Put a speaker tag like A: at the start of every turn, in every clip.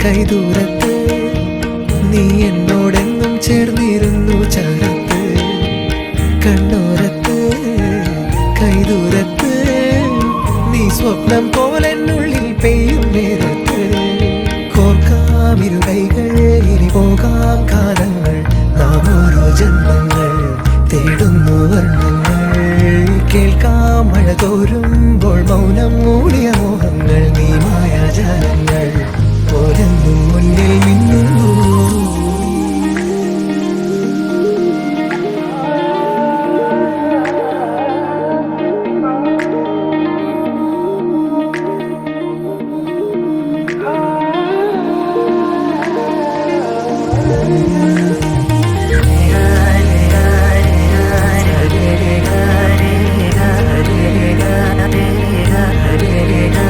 A: കൈദൂരത്ത് നീ എന്നോടെന്നും ചേർന്നിരുന്നു ചാരത്ത് കണ്ണോരത്ത് കൈദൂരത്ത് നീ സ്വപ്നം പോലെന്നുള്ളിൽ പെയ്യും നേരത്ത് കോർക്കാം ഇരു കൈകൾ ഇനി പോകാം കാലങ്ങൾ നാം ഓരോ ജന്മങ്ങൾ തേടുന്നു വർണ്ണങ്ങൾ കേൾക്കാം മഴ തോരുമ്പോൾ മൗനം മൂടിയ മോഹങ്ങൾ നീ മായാജാലങ്ങൾ പോരെന്നും മുന്നിൽ മിന്നുന്നു
B: Ga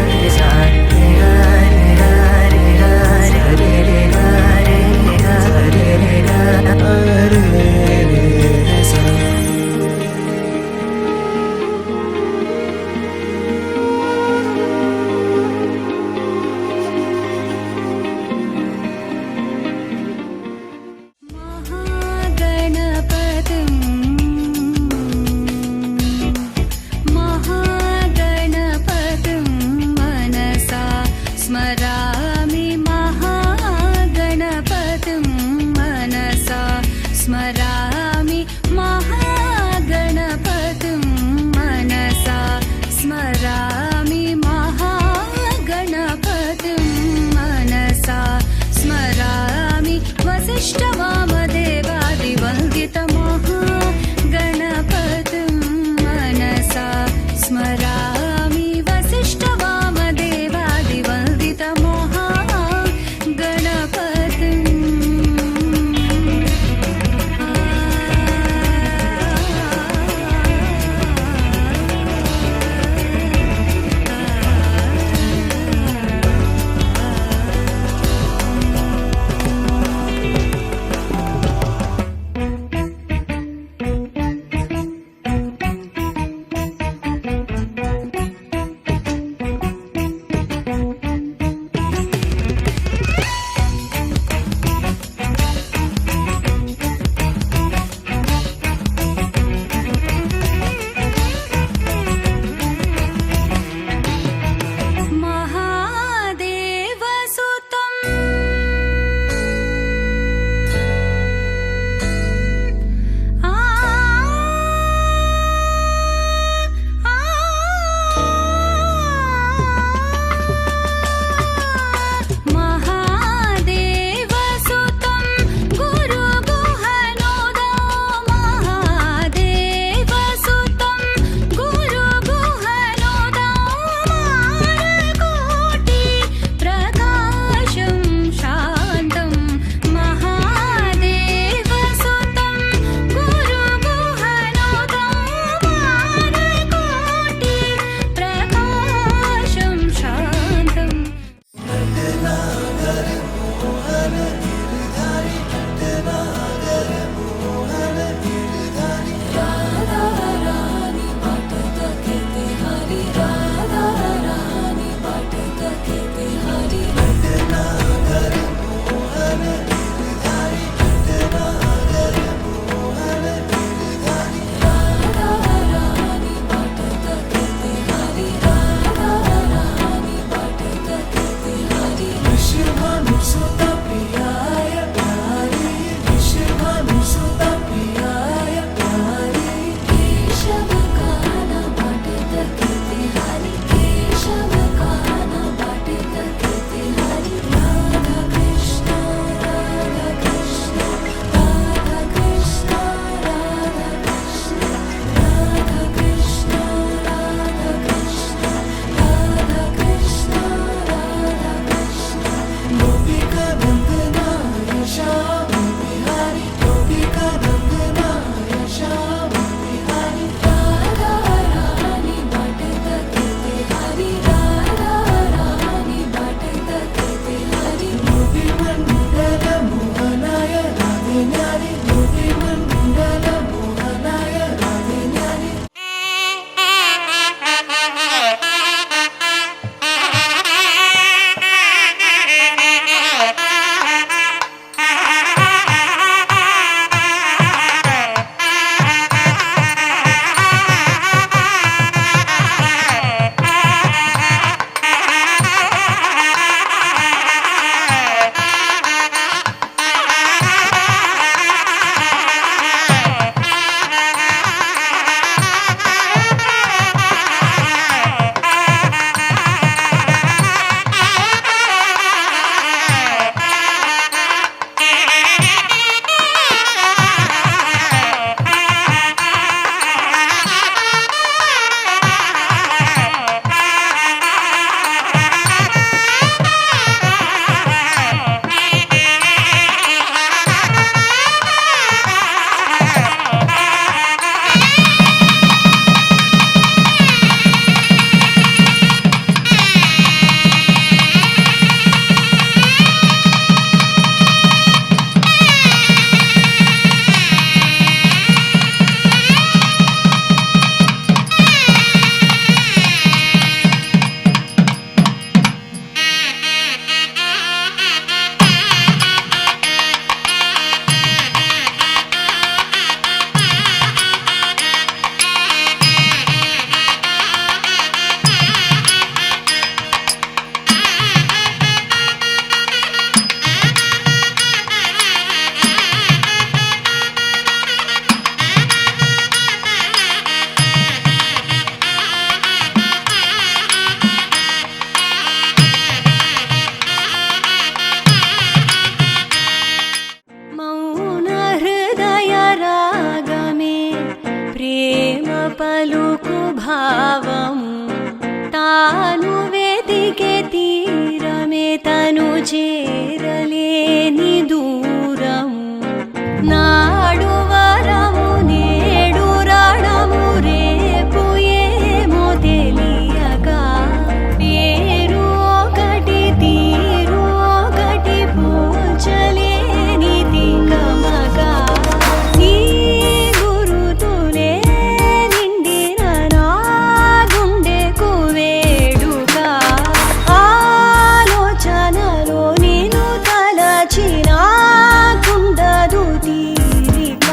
B: పలుకు భావము తాను వెతికే తీరమే తను చేరలేని దూరము నాడు వరము నేడు రాడము రేపు ఏమో తెలియక పేరు ఒకటి తీరు ఒకటి పోల్చలేని తికమగా ఈ గురుతులే నిండిన నా గుండెకు వేడుక ఆలోచనలో నిన్ను తలచిన కుండదు తీరిక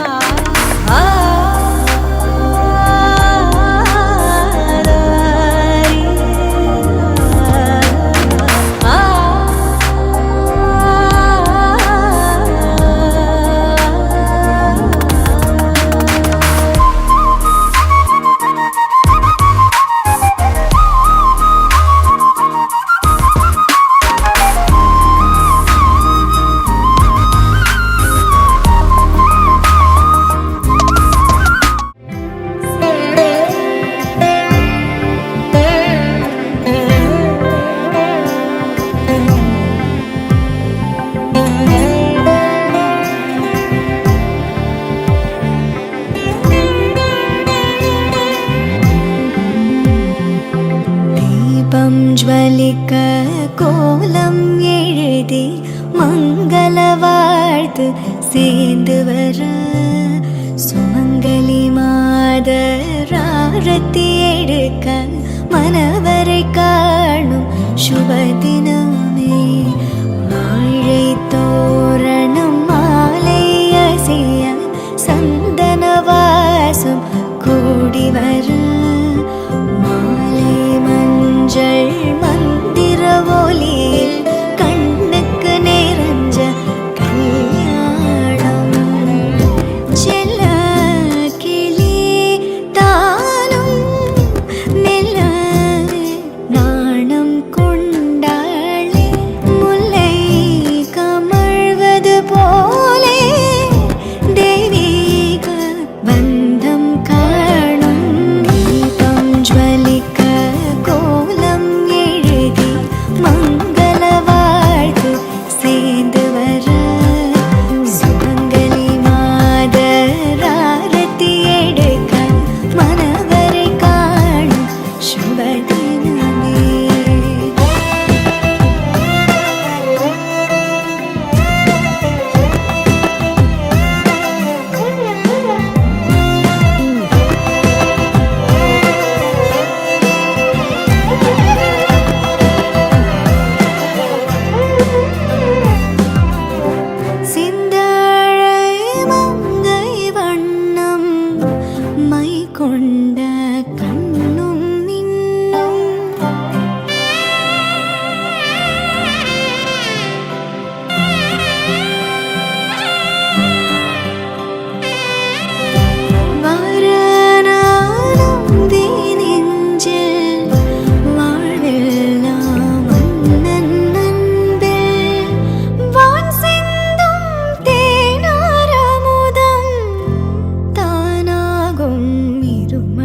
B: ജ്വലിക്ക കോലം എഴുതി മംഗള വാഴ്ത്ത് சேர்ந்து வர சுமங்கலி மாதராரத்தி எடுக்க மனவரை காணும் சுபதினமே வாழை தோரணம் மாலை அசைய சந்தன வாசம் கூடி வர மாலை மஞ்சள் மந்திர ஒலியில் கண்ணுக்கு நிறைஞ்ச கல்யாணம் செல்ல கிளி தானும் மெல்ல நாணம் கொண்டாளே முல்லை கமழ்வது போலே தெய்வீக பந்தம் காணும் தீபம் ஜ்வலிக்க கோலம் எழுதி மங்கள வாழ்த்து சேர்ந்து வர சுமங்கலி மாதராரத்தி எடுக்க மனவரை காணும் சுபதினமே சிந்தாழை மங்கை வண்ணம் மை கொண்ட கண்ணும் இன்னும் வாரணாலும் நெஞ்சில் வாழ்வெல்லாம் மன்னன் அன்பில் வான் சிந்தும் தேனாரமுதம் தானாகும் இரும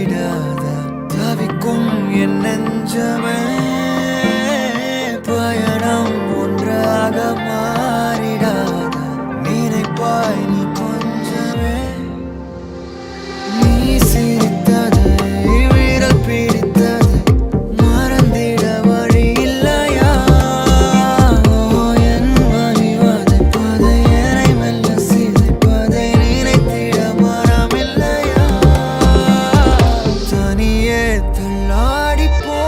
A: விடாத தவிக்கும் என் நெஞ்சமே பயணம் ஒன்றாக மாறிடாத நினைப்பாய் நீ கொஞ்சமே நீ சிரித்தது விரல் பிடித்தது மறந்திட வழி இல்லையா என் வழி வதைப்பதை என்னை மெல்ல சிதைப்பதை நினைத்திட மனமில்லையா தனியே தள்ளாடிப்போ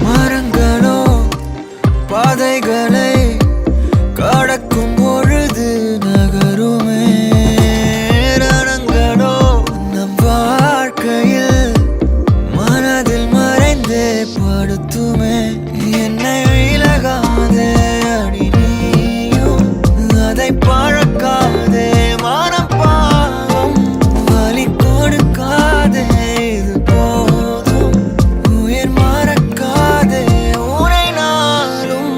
A: மரங்களோ பாதைகளை கடக்கும் பொழுது நகருமே ரணங்களோ நம் வாழ்க்கையில் மனதில் மறைந்தே படுத்துமே என்னை விலகாதே அடி நீயும் அதை பழக்காதே மனம் பாவம் வலி கொடுக்காதே இது போதும் உயிர் மறக்காதே உனை நாளும்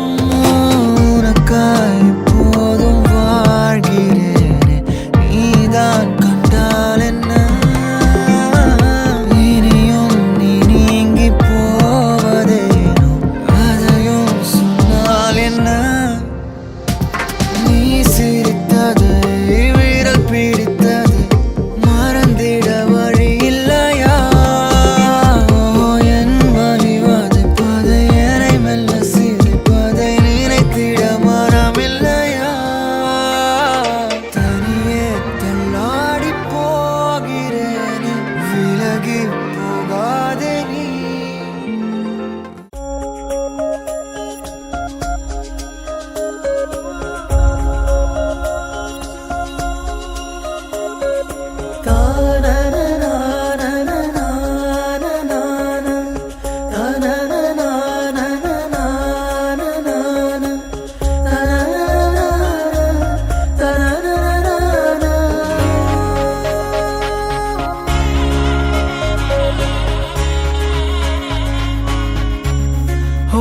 A: உனக்காய் போதும் வாழ்கிறேனே நீதான் கண்டால் என்ன இனியும் நீ நீங்கி போவதேனோ அதையும் சொன்னால் என்ன நீ சிரித்தது விரல் பிடித்தது மறந்திட வழி இல்லையா என் வழி வதைப்பதை என்னை மெல்ல சிதைப்பதை நினைத்திட மனமில்லையா தனியே தள்ளாடி போகிறேனே விலகி போகாதே நீ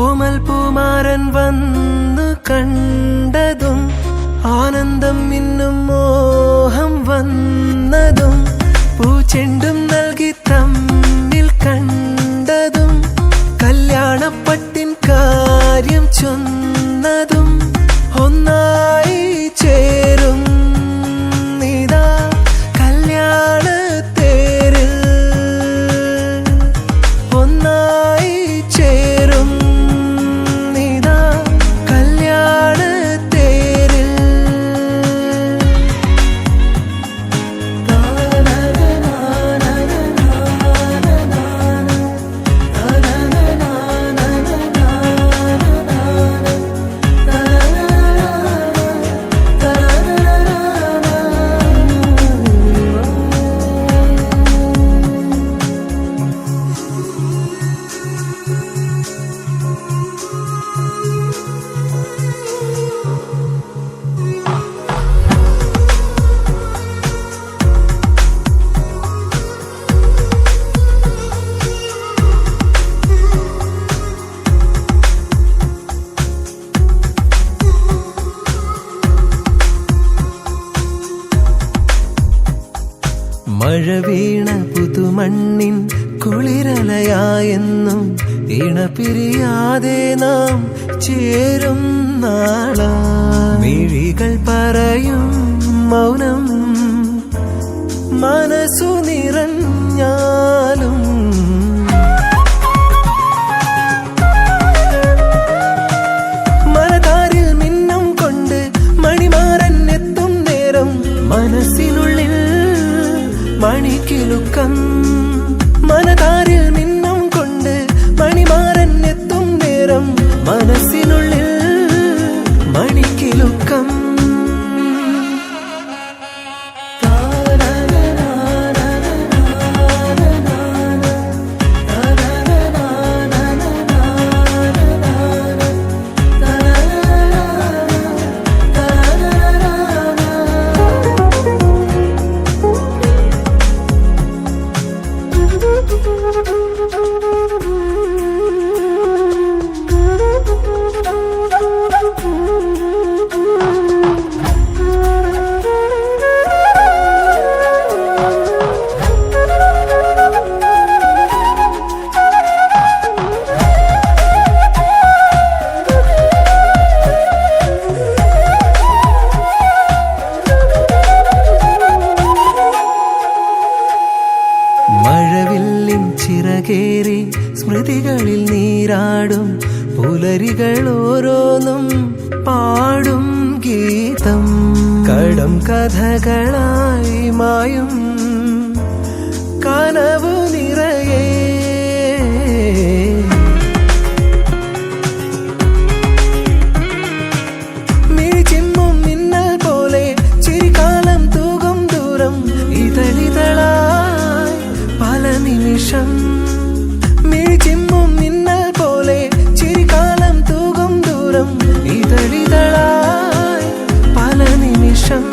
A: ഓമൽ പൂമാരൻ വന്നു കണ്ടതും ആനന്ദം ഇന്നും മോഹം വന്നതും പൂച്ചെണ്ടും നൽകി തമ്മിൽ കണ്ടതും കല്യാണപ്പട്ടിൻ കാര്യം ചൊന്നതും ഒന്നായി ചേരും നിതാ കല്യാണത്തേരിൽ ഒന്നായി ചേരും നിതാ കല്യാണത്തേരിൽ മഴ വീണ പുതുമണ്ണിൻ കുളിരലയായെന്നും ഇണപിരിയാതെ നാം ചേരും നാളാ മിഴികൾ പറയും മൗനം മനസ്സു നിറഞ്ഞാലും മനതാരിൽ മിന്നം കൊണ്ട് മണിമാരൻ എത്തും നേരം മനസ്സിനുള്ളിൽ മണിക്കിലുക്കം മനതാരിൽ മിന്നം കൊണ്ട് മണിമാരൻ എത്തും നേരം മനസ്സിനുള്ളിൽ മഴവില്ലിൻ ചിറകേറി സ്മൃതികളിൽ നീരാടും പുലരികൾ ഓരോന്നും പാടും ഗീതം കടം കഥകളായി മായും കനവു നിറയേ മിഴിച്ചിമ്മും മിന്നൽ പോലെ ചിരിക്കാലം തൂകും ദൂരം ഇതളിതളായി പല നിമിഷം മിഴിച്ചിമ്മും മിന്നൽ പോലെ ചിരിക്കാലം തൂകും ദൂരം ഇതളിതളായി പല നിമിഷം